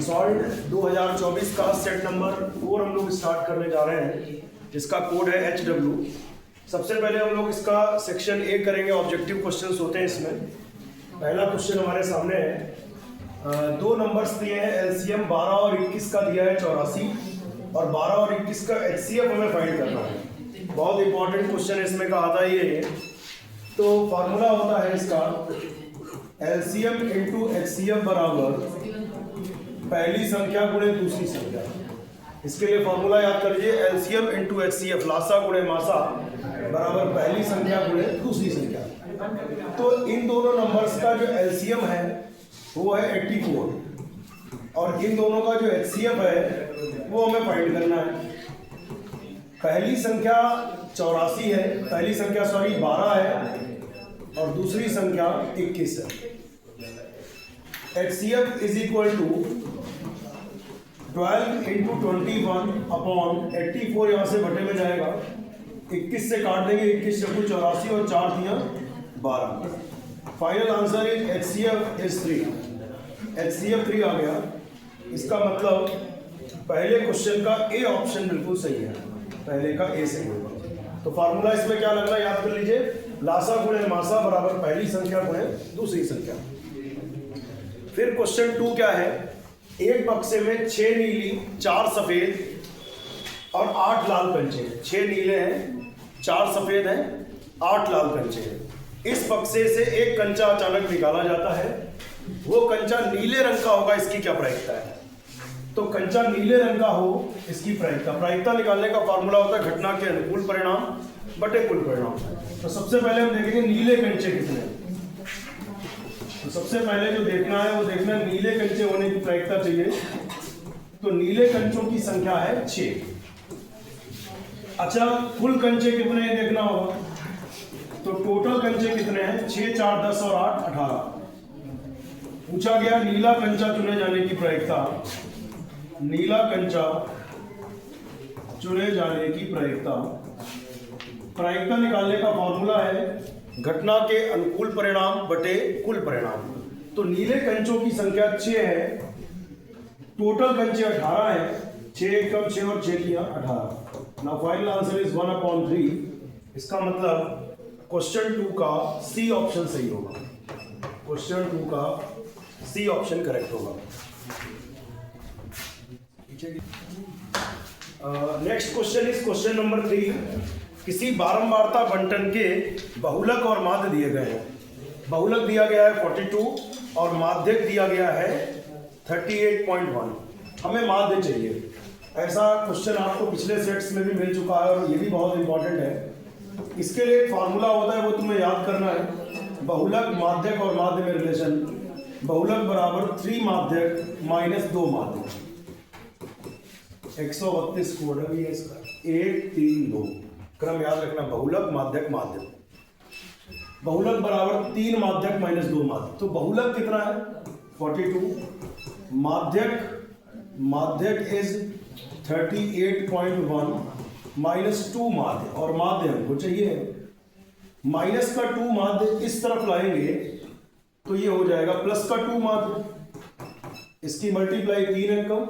Solve 2024 का set number 4 हम लोग स्टार्ट करने जा रहे हैं, जिसका कोड है HW। सबसे पहले हम लोग इसका सेक्शन ए करेंगे। ऑब्जेक्टिव क्वेश्चंस होते हैं इसमें। पहला क्वेश्चन हमारे सामने है, दो नंबर्स दिए हैं, एलसीएम 12 और 21 का दिया है 84 और 12 और 21 का HCF हमें फाइंड करना है। बहुत इंपॉर्टेंट क्वेश्चन है, इसमें कहा था ये। तो फार्मूला होता है इसका एलसीएम इंटू HCF बराबर पहली संख्या गुणे दूसरी संख्या। इसके लिए फॉर्मूला याद कर लीजिए, एलसीएम इंटू HCF लासा गुणे मासा बराबर पहली संख्या गुणे दूसरी संख्या। तो इन दोनों नंबर्स का जो एलसीएम है वो है 84 और इन दोनों का जो HCF है वो हमें फाइंड करना है। पहली संख्या 84 है, पहली संख्या 12 है और दूसरी संख्या 21 है। HCF is equal to 12 into 21 upon 84, यहाँ से बटे में जाएगा, 21 से काट देंगे, 21 चक्कू 84 और 4 दिया 12। Final answer is HCF is 3। HCF 3 आ गया। इसका मतलब पहले क्वेश्चन का ए ऑप्शन बिल्कुल सही है, पहले का ए सही होगा। तो फार्मूला इसमें क्या लगना है याद कर लीजिए, लासा गुणे मासा बराबर पहली संख्या गुणे दूसरी संख्या। फिर क्वेश्चन 2 क्या है, एक बक्से में 6 नीली 4 सफेद और 8 लाल कंचे हैं। 6 नीले हैं, 4 सफेद हैं, 8 लाल कंचे हैं। इस बक्से से एक कंचा अचानक निकाला जाता है, वो कंचा नीले रंग का होगा, इसकी क्या प्रायिकता है? तो कंचा नीले रंग का हो, इसकी प्रायिकता निकालने का फॉर्मूला होता है घटना के अनुकूल परिणाम बटे कुल परिणाम। तो सबसे पहले हम देखेंगे नीले कंचे कितने हैं। तो सबसे पहले जो देखना है वो देखना है नीले कंचे होने की प्रायिकता चाहिए। तो नीले कंचों की संख्या है 6। अच्छा, कुल कंचे कितने हैं देखना होगा। तो टोटल कंचे कितने हैं, 6 4 10 और 8 18। पूछा गया नीला कंचा चुने जाने की प्रायिकता। नीला कंचा चुने जाने की प्रायिकता निकालने का फॉर्मूला है घटना के अनुकूल परिणाम बटे कुल परिणाम। तो नीले कंचों की संख्या 6 है, टोटल कंचे 18 है, 6 कम 6 और 6 किया 18। Now final answer is 1/3। इसका मतलब क्वेश्चन 2 का सी ऑप्शन सही होगा। क्वेश्चन 2 का सी ऑप्शन करेक्ट होगा। Next question is question number 3। किसी बारंबारता बंटन के बहुलक और माध्य दिए गए हैं। बहुलक दिया गया है 42 और माध्यक दिया गया है 38.1। हमें माध्य चाहिए। ऐसा क्वेश्चन आपको पिछले सेट्स में भी मिल चुका है और ये भी बहुत इंपॉर्टेंट है। इसके लिए एक फार्मूला होता है, वो तुम्हें याद करना है। बहुलक माध्यक और माध्य में रिलेशन, बहुलक बराबर 3 माध्यक माइनस 2 माध्यक। 132 कोड है इसका, 1 3 2 क्रम याद रखना। बहुलक माध्यक माध्यक, बहुलक बराबर 3 माध्यक माइनस 2 माध्यक। तो बहुलक कितना है 42, माध्यक इज 38.1 माइनस 2 माध्य, और माध्य हमको चाहिए। माइनस का 2 माध्य इस तरफ लाएंगे तो ये हो जाएगा प्लस का 2 माध्य। इसकी मल्टीप्लाई 3 अंकम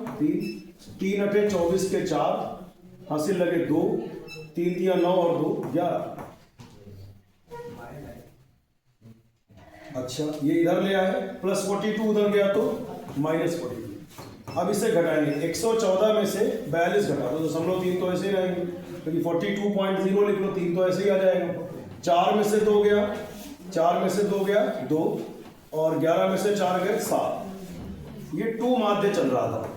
3 अठे 24 के 4 हासिल लगे 2, 3 दिया 9 और 2 11। अच्छा, ये इधर ले आए, प्लस 42 उधर गया तो माइनस 42। अब इसे घटाएंगे, 114 में से 42 घटा दो, 0.3 तो ऐसे ही रहेंगे, क्योंकि 42.0 लिख लो, 3 तो ऐसे ही आ जाएगा। 4 में से 2 गया, 4 में से 2 गया 2 और 11 में से 4 गए 7। ये 2 माध्य चल रहा था।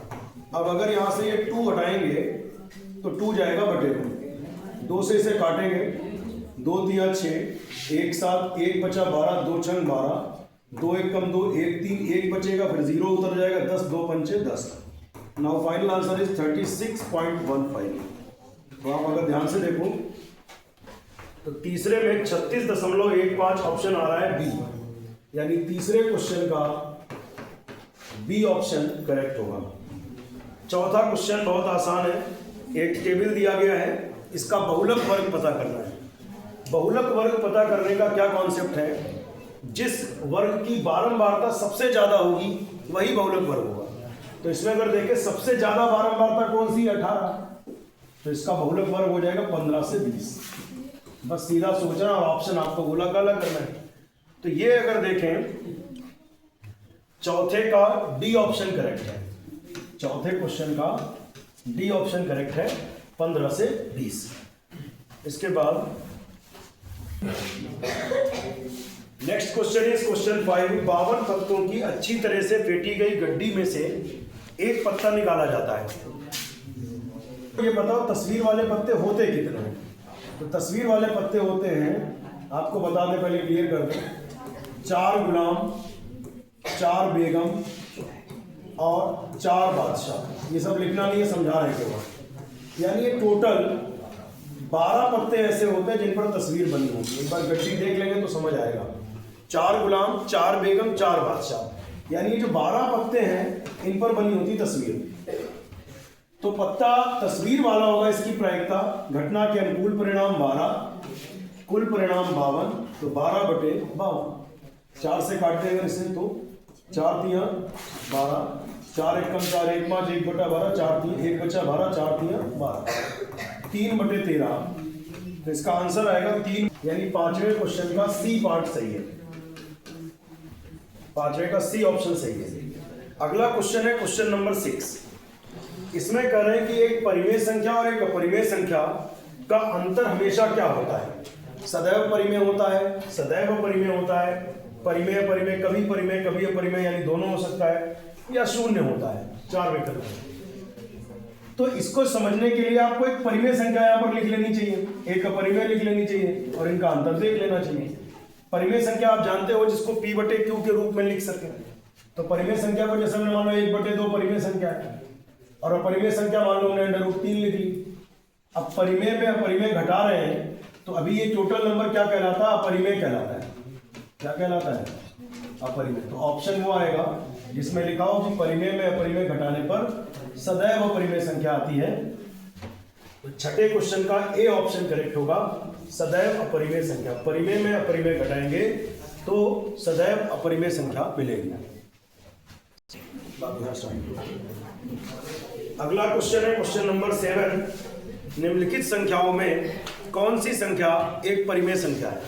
अब अगर यहां से ये 2 हटाएंगे तो 2 जाएगा बटे 2 से इसे काटेंगे, 2 दिया 6, 1 7, 1 बचा 12, 2 छंग 12, 2 1 कम 2, 1 3, 1 बचेगा, फिर 0 उतर जाएगा, 10 2 पंचे 10। Now final answer is 36.15। तो आप अगर ध्यान से देखो तो तीसरे में 36.15 ऑप्शन आ रहा है बी, यानी तीसरे क्वेश्चन का बी ऑप्शन करेक्ट होगा। चौथा क्वेश्चन बहुत आसान है। एक टेबल दिया गया है, इसका बहुलक वर्ग पता करना है। बहुलक वर्ग पता करने का क्या कॉन्सेप्ट है, जिस वर्ग की बारंबारता सबसे ज्यादा होगी वही बहुलक वर्ग होगा। तो इसमें अगर देखें सबसे ज्यादा बारंबारता कौन सी, 18, तो इसका बहुलक वर्ग हो जाएगा 15 से 20। बस सीधा सोचना और ऑप्शन आपको गोला काला करना है। तो ये अगर देखें चौथे का डी ऑप्शन करेक्ट है, चौथे क्वेश्चन का डी ऑप्शन करेक्ट है, 15 से 20। इसके बाद नेक्स्ट क्वेश्चन इज क्वेश्चन 5। 52 पत्तों की अच्छी तरह से फेंटी गई गड्डी में से एक पत्ता निकाला जाता है। ये बताओ तस्वीर वाले पत्ते होते कितने हैं? तो तस्वीर वाले पत्ते होते हैं, आपको बता दें, पहले क्लियर कर दें, 4 गुलाम, 4 बेगम और 4 बादशाह। ये सब लिखना नहीं है, समझा रहे हैं केवल। यानी ये टोटल 12 पत्ते ऐसे होते हैं जिन पर तस्वीर बनी होगी। एक बार गड्डी देख लेंगे तो समझ आएगा। 4 गुलाम, 4 बेगम, 4 बादशाह, यानी ये जो 12 पत्ते हैं इन पर बनी होती तस्वीर। तो पत्ता तस्वीर वाला होगा, इसकी प्रायिकता घटना के अनुकूल परिणाम 12, कुल परिणाम 52, तो 12/52। 4 से काट देंगे इसे तो 4 तिया 12, 4 एकम 4 1 5 1/12, 4 तिया 1 बचा 12, 4 तिया 12, 3/13। तो इसका आंसर आएगा 3, यानी पांचवें क्वेश्चन का सी पार्ट सही है, पांचवें का सी ऑप्शन सही है। अगला क्वेश्चन है क्वेश्चन नंबर 6। इसमें कह रहे हैं कि एक परिमेय संख्या और एक अपरिमेय संख्या का अंतर हमेशा क्या होता है? सदैव परिमेय होता है, सदैव अपरिमेय होता है, परिमेय अपरिमेय, कभी परिमेय कभी अपरिमेय, यानी दोनों हो सकता है, या शून्य होता है। 4 विकल्प हैं। तो इसको समझने के लिए आपको एक परिमेय संख्या यहाँ पर लिख लेनी चाहिए, एक अपरिमेय लिख लेनी चाहिए और इनका अंतर देख लेना चाहिए। परिमेय संख्या आप जानते हो जिसको P/Q के रूप में लिख सके। तो परिमेय संख्या को जैसे हमने मान लो 1/2 परिमेय संख्या है और अपरिमेय संख्या मान लो हमने √3 लिख ली। अब परिमेय में अपरिमेय घटा रहे हैं तो अभी ये टोटल नंबर क्या कहलाता है? अपरिमेय कहलाता है। क्या कहलाता है? अपरिमेय। तो ऑप्शन वो आएगा जिसमें लिखा हो कि परिमेय में अपरिमेय घटाने पर सदैव अपरिमेय संख्या आती है। तो छठे क्वेश्चन का ए ऑप्शन करेक्ट होगा, सदैव अपरिमेय संख्या। परिमेय में अपरिमेय घटाएंगे तो सदैव अपरिमेय संख्या मिलेगी। अगला क्वेश्चन है क्वेश्चन नंबर 7। निम्नलिखित संख्याओं में कौन सी संख्या एक परिमेय संख्या है?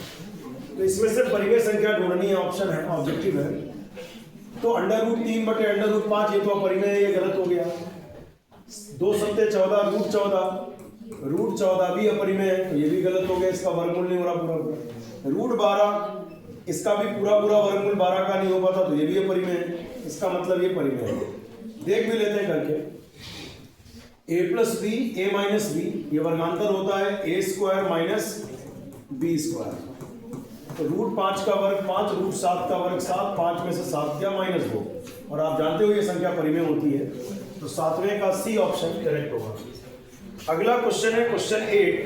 तो इसमें से परिमेय संख्या ढूंढनी है, ऑप्शन है, ऑब्जेक्टिव है। तो √3/√5 ये तो अपरिमेय है, ये गलत हो गया। 2 सत्ते 14, √14 भी अपरिमेय है, तो ये भी गलत हो गया, इसका वर्गमूल नहीं हो रहा पूरा। √12 इसका भी पूरा वर्गमूल 12 का नहीं हो पाता, तो ये भी अपरिमेय है, इसका मतलब ये परिमेय है। देख भी लेते हैं करके। a+b, a-b, ये वर्गांतर होता है a² - b²। तो √5 का वर्ग 5, √7 का वर्ग 7, 5 में से 7 क्या -2, और आप जानते हो ये संख्या परिमेय होती है, तो 7वें का सी ऑप्शन करेक्ट होगा। अगला क्वेश्चन है क्वेश्चन 8।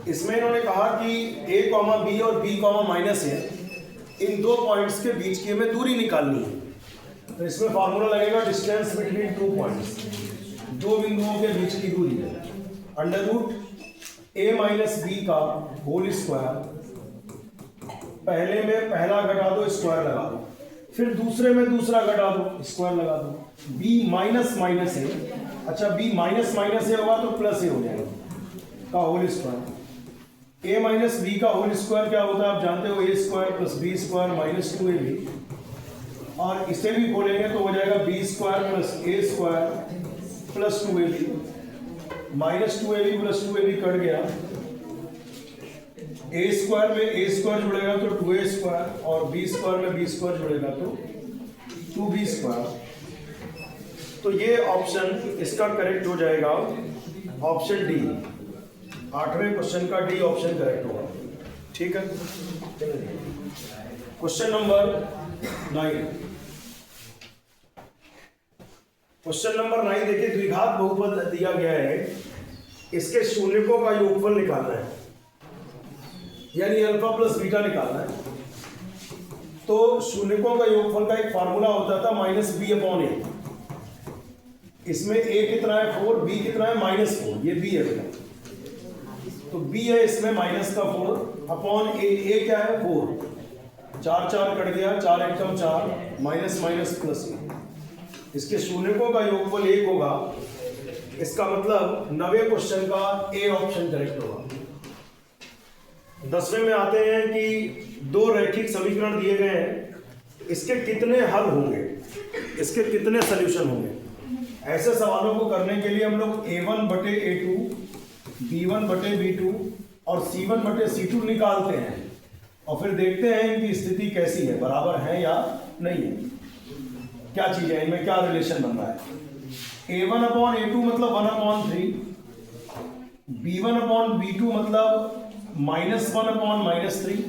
इसमें इन्होंने कहा कि a, b और b, माइनस है, इन 2 पॉइंट्स के बीच की हमें दूरी निकालनी है। तो इसमें फार्मूला लगेगा डिस्टेंस बिटवीन 2 पॉइंट्स, 2 बिंदुओं के बीच की दूरी है। √a - b का होल स्क्वायर, पहले में पहला घटा दो स्क्वायर लगा दो, फिर दूसरे में दूसरा घटा दो स्क्वायर लगा दो। b माइनस माइनस है, अच्छा b माइनस माइनस है होगा तो प्लस ए हो जाएगा का होल स्क्वायर। a - b का होल स्क्वायर क्या होता है आप जानते हो, a² + b² - 2ab, और इसे भी खोलेंगे तो हो जाएगा b² + a² + 2ab, -2ab + 2ab cut गया, a² में a² जुड़ेगा तो 2a² और b² में b² जुड़ेगा तो 2b²। तो ये ऑप्शन इसका करेक्ट हो जाएगा, ऑप्शन डी। 8वें क्वेश्चन का डी ऑप्शन करेक्ट होगा। ठीक है, क्वेश्चन नंबर 9। क्वेश्चन नंबर 9 देखिए, द्विघात बहुपद दिया गया है, इसके शून्यकों का योगफल निकालना है, यानी अल्फा प्लस बीटा निकालना है। तो शून्यकों का योगफल का एक फार्मूला होता था -b/a। इसमें a कितना है 4, b कितना है -4, ये b है बेटा, तो b है इसमें -4 अपॉन a क्या है 4, 4 4 कट गया, 4 एकम 4, माइनस माइनस प्लस, इसके शून्यकों का योगफल 1 होगा, इसका मतलब 90 क्वेश्चन का ए ऑप्शन करेक्ट होगा। 10वें में आते हैं कि दो रैखिक समीकरण दिए गए हैं, इसके कितने हल होंगे, इसके कितने सॉल्यूशन होंगे। ऐसे सवालों को करने के लिए हम लोग A1 बटे A2, B1 बटे B2 और C1 बटे C2 निकालते हैं और फिर देखते हैं इनकी स्थिति कैसी है, बराबर है या नहीं है, क्या चीज है, इनमें क्या रिलेशन बन रहा है। A1 अपॉन A2 मतलब 1/3, B1 अपॉन B2 मतलब -1 अपॉन -3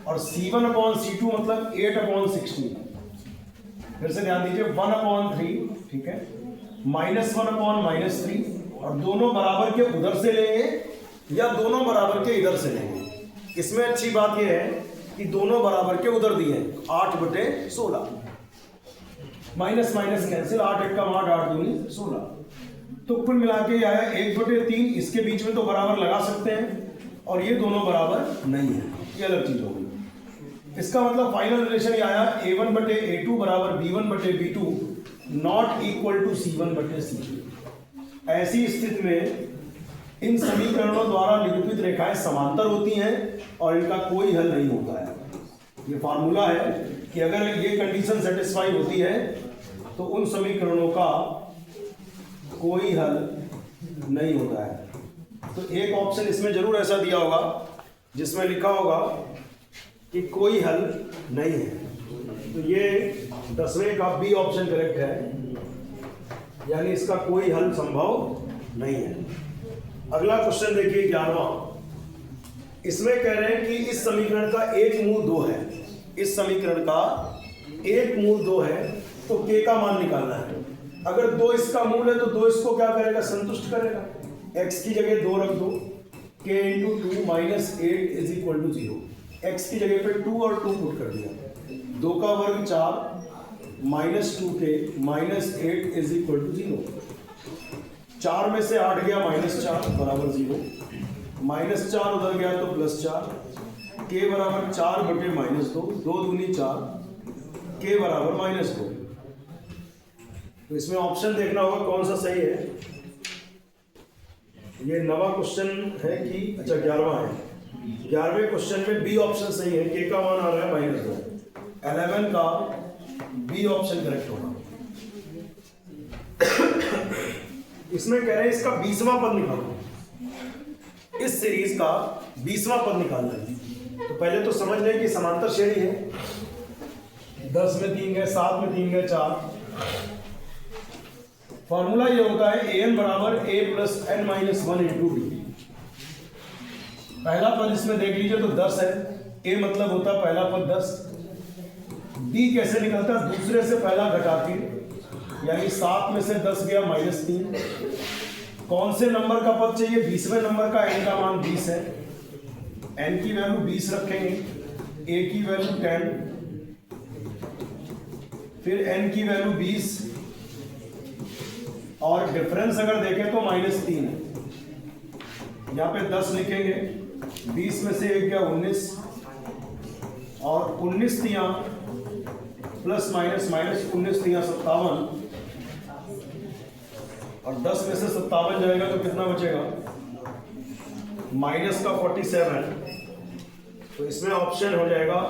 और C1 अपॉन C2 मतलब 8/16। फिर से ध्यान दीजिए, 1/3, ठीक है, -1 अपॉन -3 और दोनों बराबर के उधर से लेंगे या दोनों बराबर के इधर से लेंगे। इसमें अच्छी बात यह है कि दोनों बराबर के उधर दिए, 8/16, माइनस माइनस कैंसिल, 8 1 का 8, 8 दूनी 16। तो कुल मिला के आया 1/3, इसके बीच में तो बराबर लगा सकते हैं और ये दोनों बराबर नहीं है, ये अलग चीज हो गई। इसका मतलब फाइनल रिलेशन ये आया A1 बटे A2 बराबर B1 बटे B2 not equal to C1 बटे C2। ऐसी स्थिति में इन समीकरणों द्वारा निरूपित रेखाएं समांतर होती हैं और इनका कोई हल नहीं होता है। ये फार्मूला है कि अगर ये कंडीशन सेटिस्फाई होती है तो उन समीकरणों का कोई हल नहीं होता है। तो एक ऑप्शन इसमें जरूर ऐसा दिया होगा जिसमें लिखा होगा कि कोई हल नहीं है। तो ये 10वें का बी ऑप्शन करेक्ट है, यानी इसका कोई हल संभव नहीं है। अगला क्वेश्चन देखिए 11वां। इसमें कह रहे हैं कि इस समीकरण का एक मूल 2 है, इस समीकरण का एक मूल 2 है तो k का मान निकालना है। अगर 2 इसका मूल है तो 2 इसको क्या करेगा, संतुष्ट करेगा। x की जगह 2 रख दो, k × 2 - 8 is equal to 0। x की जगह पे 2 और 2 पुट कर दिया, 2 का वर्ग 4 -2k - 8 इज इक्वल टू 0। 4 में से 8 गया -4 बराबर 0, -4 उधर गया तो +4, k बराबर 4 बटे -2, 2 दूनी 4, k बराबर -2। तो इसमें ऑप्शन देखना होगा कौन सा सही है। ये 9वां क्वेश्चन है कि अच्छा 11वां है। 11वें क्वेश्चन में बी ऑप्शन सही है, k का मान आ रहा है -2। 11 का बी ऑप्शन करेक्ट होगा। इसमें कह रहे हैं इसका 20वां पद निकालो, इस सीरीज का 20वां पद निकालना है। तो पहले तो समझ लें कि समांतर श्रेणी है, 10 में 3 गए, 7 में 3 गए 4। फॉर्मूला ये होता है an बराबर a + n - 1 × b। पहला पद इसमें देख लीजिए तो 10 है, a मतलब होता है पहला पद 10। b कैसे निकलता है, दूसरे से पहला घटा के, यानी 7 में से 10 गया -3। कौन से नंबर का पद चाहिए, 20वें नंबर का, n का मान 20 है, n की वैल्यू 20 रखेंगे, a की वैल्यू 10, फिर n की वैल्यू 20 और डिफरेंस अगर देखें तो -3 है। यहाँ पे 10 लिखेंगे, 20 में से 1 गया 19 और 19 तियां प्लस माइनस -19 तियां 57 और 10 में से 57 जाएगा तो कितना बचेगा, माइनस का 47। तो इसमें ऑप्शन हो जाएगा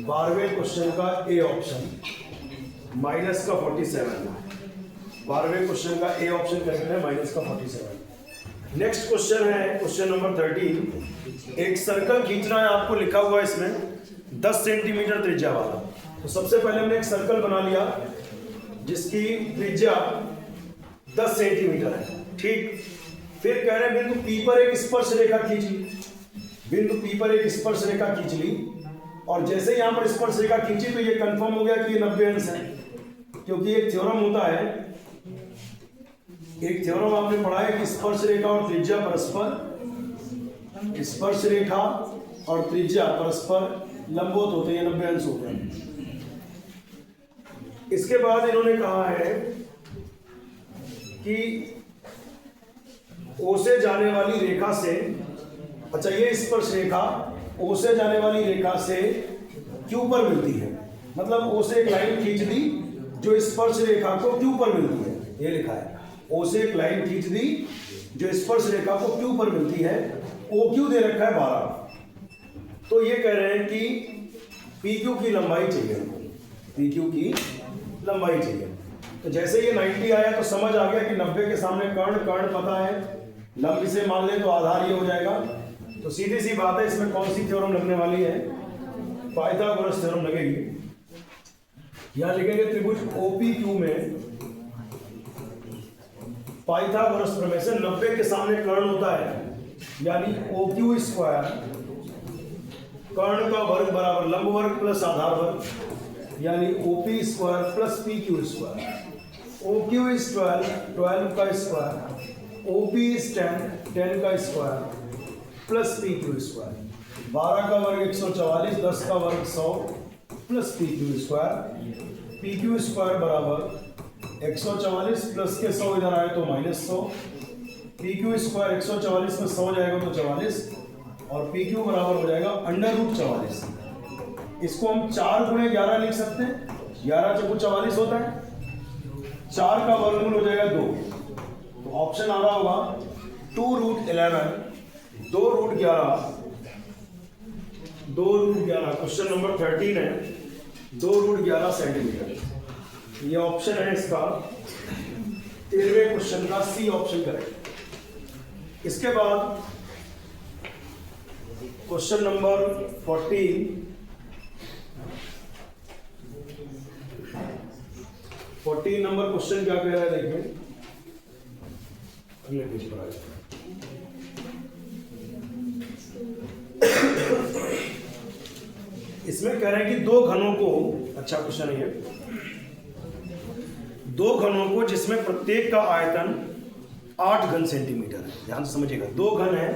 12वें क्वेश्चन का ए ऑप्शन, माइनस का 47। 12वें क्वेश्चन का ए ऑप्शन करेक्ट है, माइनस का 47। नेक्स्ट क्वेश्चन है क्वेश्चन नंबर 13। एक सर्कल खींचना है आपको, लिखा हुआ है इसमें 10 सेंटीमीटर त्रिज्या वाला। तो सबसे पहले हमने एक सर्कल बना लिया जिसकी त्रिज्या 10 सेंटीमीटर है, ठीक। फिर कह रहे हैं बिंदु P पर एक स्पर्श रेखा खींच ली, बिंदु P पर एक स्पर्श रेखा खींच ली और जैसे यहां पर स्पर्श रेखा खींची तो ये कंफर्म हो गया कि ये 90 अंश है, क्योंकि एक थ्योरम होता है, एक थ्योरम आपने पढ़ा है कि स्पर्श रेखा और त्रिज्या परस्पर, स्पर्श रेखा और त्रिज्या परस्पर लंबवत होते हैं, 90 अंश होते हैं। इसके बाद इन्होंने कहा है कि O से जाने वाली रेखा से, अच्छा ये स्पर्श रेखा O से जाने वाली रेखा से Q पर मिलती है, मतलब ओ से एक लाइन खींच दी जो स्पर्श रेखा को क्यू पर मिलती है, ये लिखा है, ओ से एक लाइन खींच दी जो स्पर्श रेखा को क्यू पर मिलती है, ओ क्यू दे रखा है 12। तो ये कह रहे हैं कि पी क्यू की लंबाई चाहिए, पी क्यू की लंबाई चाहिए। तो जैसे ये 90 आया तो समझ आ गया कि 90 के सामने कर्ण, कर्ण पता है, लंब इसे मान ले तो आधार ये हो जाएगा। तो सीधी सी बात है, इसमें कौन सी थ्योरम लगने वाली है, पाइथागोरस थ्योरम लगेगी। यहां लिखेंगे त्रिभुज OPQ में पाइथागोरस प्रमेय से 90 के सामने कर्ण होता है, यानी OQ स्क्वायर कर्ण का वर्ग बराबर लंब वर्ग प्लस आधार वर्ग, यानी OP square plus PQ square. OQ is 12 का स्क्वायर, OP इज 10 का स्क्वायर प्लस PQ स्क्वायर। 12 का वर्ग 144, 10 का वर्ग 100 plus PQ square. PQ square बराबर 144 प्लस के 100 इधर आए तो -100। PQ स्क्वायर 144 में 100 जाएगा तो 44 और PQ बराबर हो जाएगा √44। इसको हम 4 गुणे 11 लिख सकते हैं, 11 चौको 44 होता है, 4 का वर्गमूल हो जाएगा 2। तो ऑप्शन आ रहा होगा 2√11, 2√11, 2√11। क्वेश्चन नंबर 13 है, 2√11 सेंटीमीटर। ये ऑप्शन है इसका 13वें क्वेश्चन का सी ऑप्शन करेक्ट। इसके बाद क्वेश्चन नंबर 14 नंबर क्वेश्चन क्या कह रहा है देखिए, अगले पेज पर आइए। इसमें कह रहे हैं कि दो घनों को, अच्छा क्वेश्चन है ये, दो घनों को जिसमें प्रत्येक का आयतन 8 घन सेंटीमीटर है। ध्यान से समझिएगा, दो घन है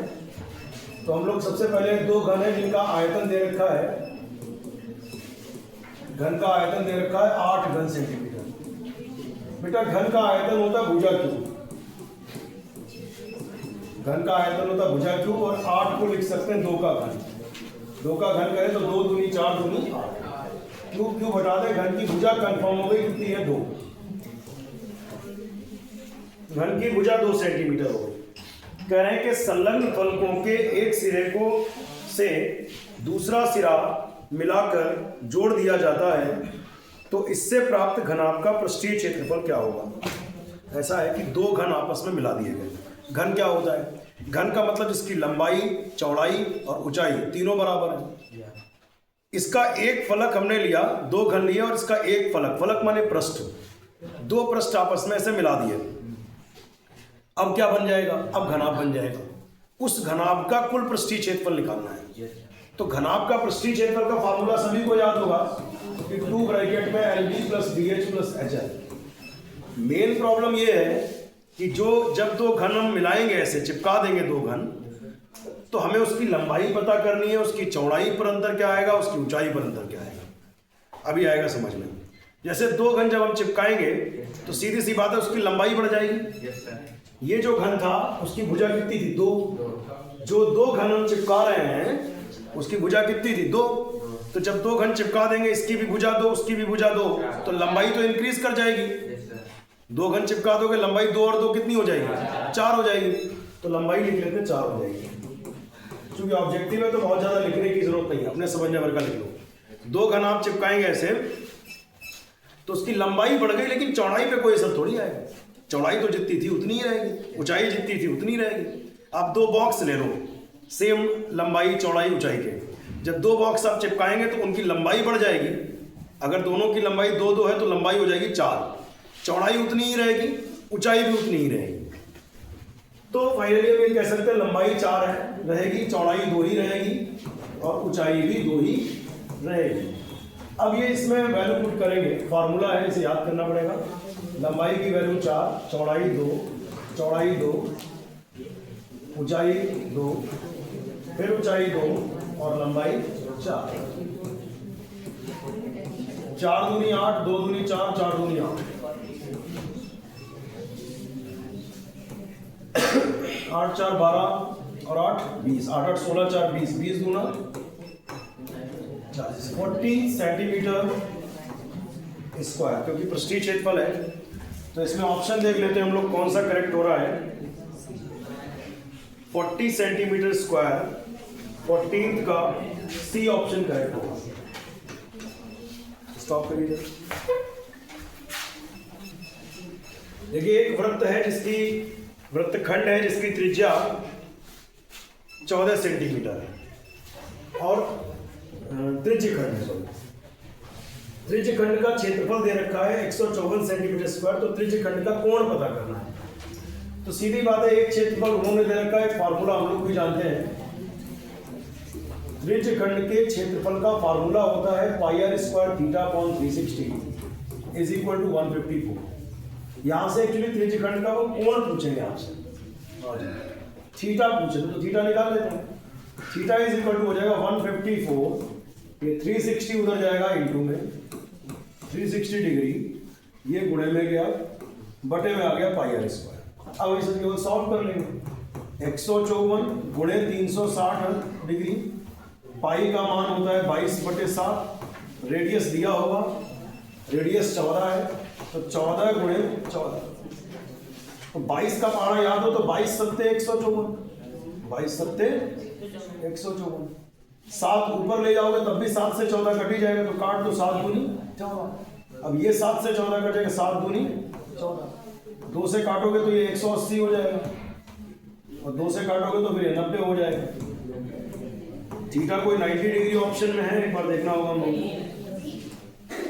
तो हम लोग सबसे पहले दो घन है जिनका आयतन दे रखा है, घन का आयतन दे रखा है 8 घन सेंटीमीटर। बेटा घन का आयतन होता है भुजा क्यूब, घन का आयतन होता है भुजा क्यूब, और 8 को लिख सकते हैं 2 का घन। 2 का घन करें तो 2 दूनी 4 दूनी 8। क्यूब क्यूब हटा दे, घन की भुजा कंफर्म हो गई, कितनी है 2। घन की भुजा 2 सेंटीमीटर हो गई। कह रहे हैं कि संलग्न फलकों के एक सिरे को से दूसरा सिरा मिलाकर जोड़ दिया जाता है तो इससे प्राप्त घनाभ का पृष्ठीय क्षेत्रफल क्या होगा। ऐसा है कि दो घन आपस में मिला दिए गए। घन क्या होता है, घन का मतलब इसकी लंबाई, चौड़ाई और ऊंचाई तीनों बराबर है। इसका एक फलक हमने लिया, दो घन लिए और इसका एक फलक, फलक माने पृष्ठ, दो पृष्ठ आपस में ऐसे मिला दिए। अब क्या बन जाएगा, अब घनाभ बन जाएगा। उस घनाभ का कुल पृष्ठीय क्षेत्रफल निकालना है। तो घनाभ का पृष्ठीय क्षेत्रफल का फार्मूला सभी को याद होगा कि 2 ब्रैकेट में LB + BH + HL। Main problem ये है कि जब दो घन हम मिलाएंगे, ऐसे चिपका देंगे दो घन, तो हमें उसकी लंबाई पता करनी है, उसकी चौड़ाई पर अंतर क्या आएगा, उसकी ऊंचाई पर अंतर क्या आएगा। अभी आएगा समझ में। जैसे दो घन जब हम चिपकाएंगे तो सीधी सी बात है उसकी लंबाई बढ़ जाएगी। ये जो घन था उसकी भुजा कितनी थी, 2। जो दो घन हम चिपका रहे हैं उसकी भुजा कितनी थी, 2। तो जब दो घन चिपका देंगे, इसकी भी भुजा 2, उसकी भी भुजा 2, तो लंबाई तो इंक्रीज कर जाएगी। दो घन चिपका दोगे, लंबाई 2 और 2 कितनी हो जाएगी, 4 हो जाएगी। तो लंबाई लिख लेते हैं 4 हो जाएगी। क्योंकि ऑब्जेक्टिव है तो बहुत ज्यादा लिखने की जरूरत नहीं है, अपने समझने भर का लिख लो। दो घन आप चिपकाएंगे ऐसे तो उसकी लंबाई बढ़ गई, लेकिन चौड़ाई पे कोई असर थोड़ी आएगा। चौड़ाई तो जितनी थी उतनी ही रहेगी, ऊंचाई जितनी थी उतनी रहेगी। आप दो बॉक्स ले लो सेम लंबाई चौड़ाई ऊंचाई के, जब दो बॉक्स आप चिपकाएंगे तो उनकी लंबाई बढ़ जाएगी। अगर दोनों की लंबाई 2-2 है तो लंबाई हो जाएगी 4, चौड़ाई उतनी ही रहेगी, ऊंचाई भी उतनी ही रहेगी। तो फाइनली हम ये कह सकते हैं लंबाई 4 रहेगी, चौड़ाई 2 ही रहेगी और ऊंचाई भी 2 ही रहेगी। अब ये इसमें वैल्यू पुट करेंगे, फार्मूला है, इसे याद करना पड़ेगा। लंबाई की वैल्यू 4, चौड़ाई 2, चौड़ाई 2, ऊंचाई 2, फिर ऊंचाई 2 और लंबाई 4। 4 दूनी 8, 2 दूनी 4, 4 दूनी 8, 8 4 12 और 8 20, 8 8 16 4 20, 20 दूना 40 सेंटीमीटर स्क्वायर, क्योंकि पृष्ठीय क्षेत्रफल है तो इसमें ऑप्शन देख लेते हैं हम लोग कौन सा करेक्ट हो रहा है। 40 सेंटीमीटर स्क्वायर 14th का सी ऑप्शन करेक्ट होगा। स्टॉप करिए। देखिए एक वृत्त है जिसकी वृत्तखंड है जिसकी त्रिज्या 14 सेंटीमीटर है और त्रिज्यखंड है, त्रिज्यखंड का क्षेत्रफल दे रखा है 154 सेंटीमीटर स्क्वायर, तो त्रिज्यखंड का कोण पता करना है। तो सीधी बात है, एक क्षेत्रफल उन्होंने दे रखा है, फार्मूला हम लोग भी जानते हैं। त्रिज्यखंड के क्षेत्रफल का फार्मूला होता है pi R square theta upon 360 is equal to 154। यहां से एक्चुअली त्रिज्यखंड का वो कोण पूछेंगे आपसे, थीटा पूछे तो थीटा निकाल लेते हैं। थीटा इज इक्वल टू हो जाएगा 154, ये 360 उधर जाएगा इंटू में 360 डिग्री, ये गुणे में गया बटे में आ गया पाई आर स्क्वायर। अब इसे केवल सॉल्व कर लेंगे। 154 गुणे 360 डिग्री, पाई का मान होता है 22/7, रेडियस दिया होगा, रेडियस 14 है तो 14 गुणे 14, तो 22 का पहाड़ा याद हो तो 22 सत्ते 154, 22 सत्ते 154, 7 ऊपर ले जाओगे तब भी 7 से 14 कट ही जाएगा, तो काट दो 7 दूनी 14। अब ये 7 से 14 कटेगा, 7 दूनी 14, 2 से काटोगे तो ये 180 हो जाएगा और 2 से काटोगे तो फिर ये 90 हो जाएगा। थीटा कोई 90 डिग्री ऑप्शन में है, एक बार देखना होगा हम लोग।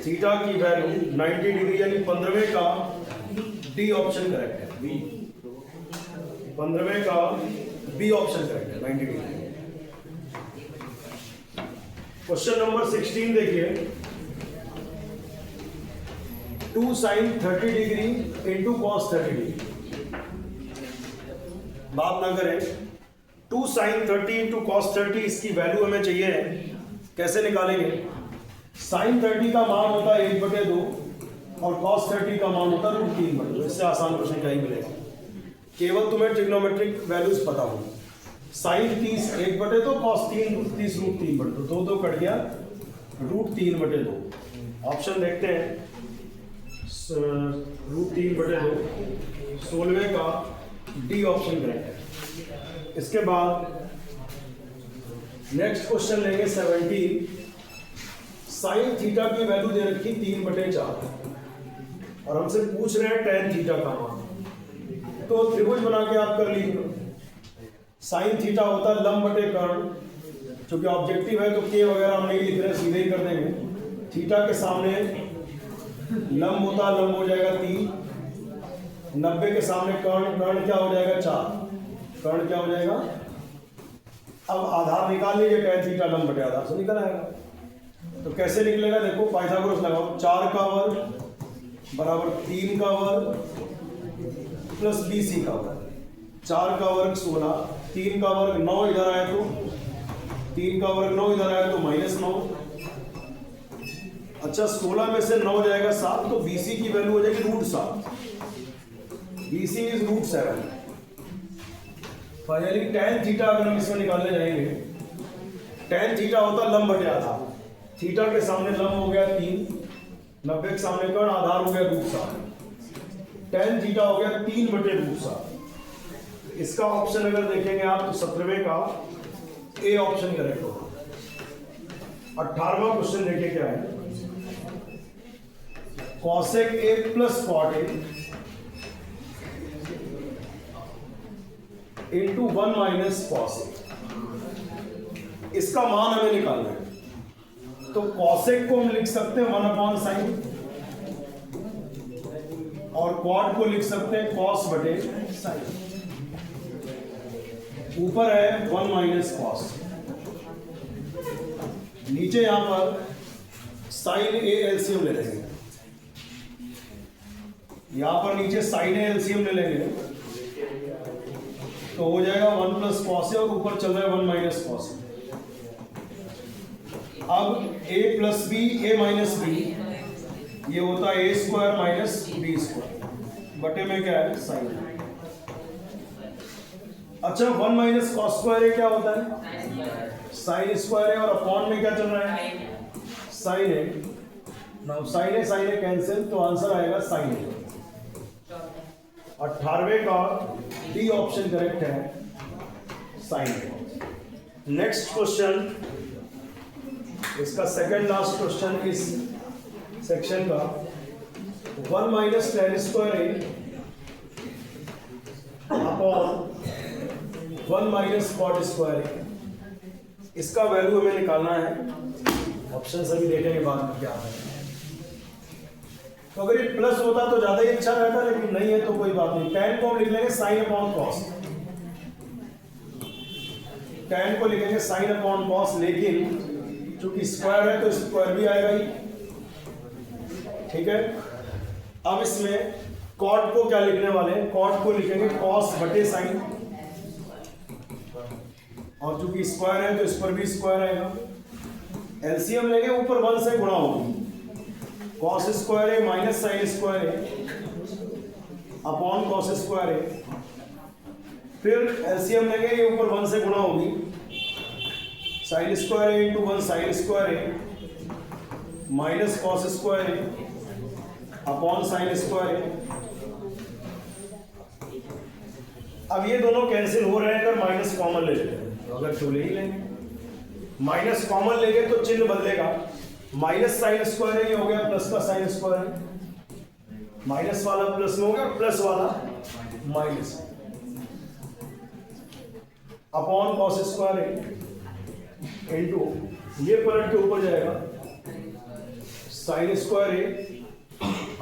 थीटा की वैल्यू 90 डिग्री यानी 15वें का डी ऑप्शन करेक्ट है, बी 15वें का बी ऑप्शन करेक्ट है 90 डिग्री। क्वेश्चन नंबर 16 देखिए, 2 sin 30 degree into cos 30 degree. बात ना करें, 2 sin 30 इंटू कॉस 30 इसकी वैल्यू हमें चाहिए है, कैसे निकालेंगे। sin 30 का मान होता है 1/2 और cos 30 का मान होता है √3/2। इससे आसान प्रश्न क्या ही मिलेगा, केवल तुम्हें ट्रिग्नोमेट्रिक वैल्यूज पता हो। sin 30 1/2, cos 30 √3/2, 2 कट गया √3/2। ऑप्शन देखते हैं, √3/2 16वें का डी ऑप्शन करेक्ट है। इसके बाद नेक्स्ट क्वेश्चन लेंगे 17। साइन थीटा की वैल्यू दे रखी 3/4 और हमसे पूछ रहे हैं tan थीटा का मान, तो त्रिभुज बना के आप कर लीजिए। साइन थीटा होता है लंब बटे कर्ण, क्योंकि ऑब्जेक्टिव है तो के वगैरह हम नहीं लिख रहे, सीधे ही कर देंगे। थीटा के सामने लंब होता है, लंब हो जाएगा 3, 90 के सामने कर्ण, कर्ण क्या हो जाएगा 4, कर्ण क्या हो जाएगा। अब आधार निकाल लीजिए, tan थीटा लंब बटे आधार से निकल आएगा। तो कैसे निकलेगा, देखो पाइथागोरस लगाओ, 4 का वर्ग बराबर 3 का वर्ग प्लस BC का वर्ग। 4 का वर्ग 16, 3 का वर्ग 9 इधर आया तो 3 का वर्ग 9 इधर आया तो -9। अच्छा 16 में से 9 जाएगा 7, तो BC की वैल्यू हो जाएगी √7। BC is √7। Finally tan theta अगर हम इसमें निकालने जाएंगे, tan थीटा होता लंब बटे आधार। थीटा के सामने लंब हो गया 3, 90 के सामने कर्ण, आधार हो गया √7। tan थीटा हो गया 3/√7। इसका ऑप्शन अगर देखेंगे आप तो 17वें का ए ऑप्शन करेक्ट होगा। 18वां क्वेश्चन देखिए क्या है, cosec A plus cot A into 1 minus cos A, इसका मान हमें निकालना है। तो cosec को हम लिख सकते हैं 1/sin और cot को लिख सकते हैं cos बटे sin। ऊपर है 1 माइनस cos, नीचे यहां पर sin A एलसीएम ले लेंगे, यहां पर नीचे sin A एलसीएम ले लेंगे तो हो जाएगा 1 प्लस cos A और ऊपर चल रहा है 1 माइनस cos A। अब A plus B, A minus B, ये होता है A square minus B square बटे में क्या है sin। अच्छा 1 माइनस cos स्क्वायर क्या होता है, sin स्क्वायर है, और अपॉन में क्या चल रहा है sin है। नाउ साइन ए कैंसिल, तो आंसर आएगा साइन ए। 18वें का डी ऑप्शन करेक्ट है, साइन ए। नेक्स्ट क्वेश्चन, इसका सेकंड लास्ट क्वेश्चन इस सेक्शन का, 1 माइनस टेन स्क्वायर ए अपॉन 1 माइनस कॉट स्क्वायर ए, इसका वैल्यू हमें निकालना है। ऑप्शन सभी देखेंगे बाद में क्या आता है। तो अगर ये प्लस होता तो ज्यादा ही अच्छा रहता, लेकिन नहीं है तो कोई बात नहीं। tan को हम लिख लेंगे साइन अपॉन कॉस, tan को लिखेंगे साइन अपॉन कॉस, लेकिन चूंकि स्क्वायर है तो स्क्वायर भी आएगा ही, ठीक है। अब इसमें कॉट को क्या लिखने वाले हैं, कॉट को लिखेंगे कॉस बटे साइन, और चूंकि स्क्वायर है तो इस पर भी स्क्वायर आएगा। एलसीएम लेंगे, ऊपर 1 से गुणा होगी, कॉस स्क्वायर है माइनस साइन स्क्वायर है अपॉन कॉस स्क्वायर है। फिर एलसीएम लेंगे, ये ऊपर 1 से गुणा होगी, साइन स्क्वायर है इंटू 1 साइन स्क्वायर है माइनस कॉस स्क्वायर है अपॉन साइन स्क्वायर है। अब ये दोनों कैंसिल हो रहे हैं, अगर माइनस कॉमन ले लेते हैं, तो अगर ले ही लेंगे, माइनस कॉमन लेंगे तो चिन्ह बदलेगा, माइनस साइन स्क्वायर है, ये हो गया प्लस का साइन स्क्वायर है, माइनस वाला प्लस में हो गया, प्लस वाला माइनस, अपॉन कॉस स्क्वायर है इंटू ये पलट के ऊपर जाएगा साइन स्क्वायर है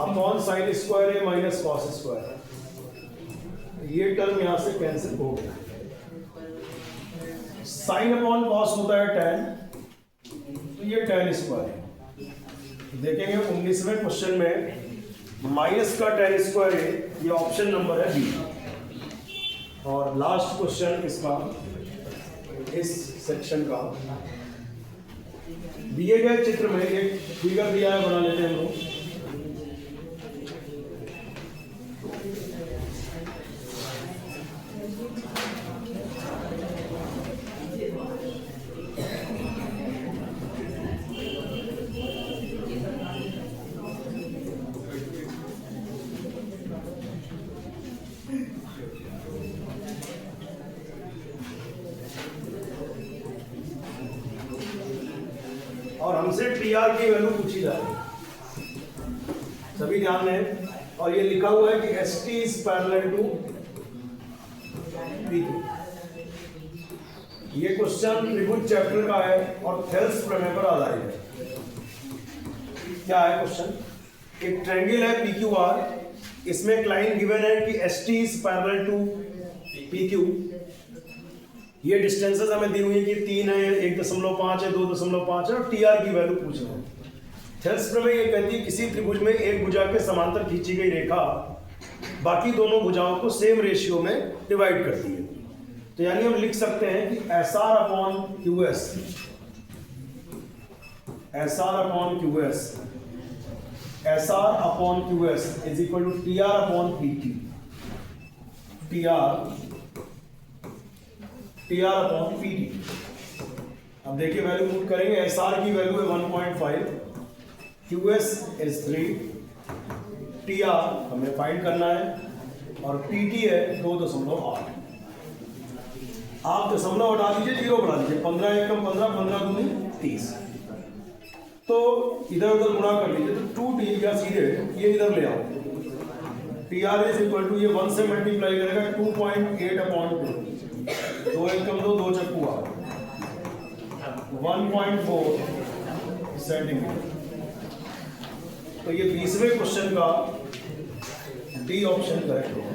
अपॉन साइन स्क्वायर है माइनस कॉस स्क्वायर, ये टर्म यहां से कैंसिल हो गया। साइन अपॉन कॉस होता है tan, तो ये tan स्क्वायर है। देखेंगे 19वें क्वेश्चन में माइनस का tan स्क्वायर है, ये ऑप्शन नंबर है बी। और लास्ट क्वेश्चन इसका इस सेक्शन का, दिए गए चित्र में एक फिगर दिया है, बना लेते हैं हम लोग। और हमसे टीआर की वैल्यू पूछी जा रही है, सभी ध्यान दें। और ये लिखा हुआ है कि S T is parallel to P Q. ये क्वेश्चन त्रिभुज चैप्टर का है और थेल्स प्रमेय पर आधारित है। क्या है क्वेश्चन, एक ट्रायंगल है पी क्यू आर, इसमें एक लाइन गिवन है कि S T is parallel to P Q. ये डिस्टेंसेस हमें दी हुई है कि 3 है, 1.5 है, 2.5 है, और टीआर की वैल्यू पूछ रहे हैं। थेल्स प्रमेय ये कहती है किसी त्रिभुज में एक भुजा के समांतर खींची गई रेखा बाकी दोनों भुजाओं को सेम रेशियो में डिवाइड करती है। तो यानी हम लिख सकते हैं कि S R upon Q S, S R upon Q S, S R upon Q S is equal to T R upon P Q, T R upon P T. अब देखिए वैल्यू पुट करेंगे, एस आर की value है 1.5, Q S is 3, T R हमें find करना है और P T है 2.8। आप दशमलव हटा दीजिए, 0 बढ़ा दीजिए, 15 एकम 15, 15 दूनी 30, तो इधर उधर गुणा कर लीजिए, तो 2t या सीधे ये इधर ले आओ, T R is equal to, ये 1 से मल्टीप्लाई करेगा 2.8 अपॉन 2, 2 एकम 2, 2 चक्कू 1.4 सेंटीमीटर। तो ये 20वें क्वेश्चन का डी ऑप्शन करेक्ट होगा।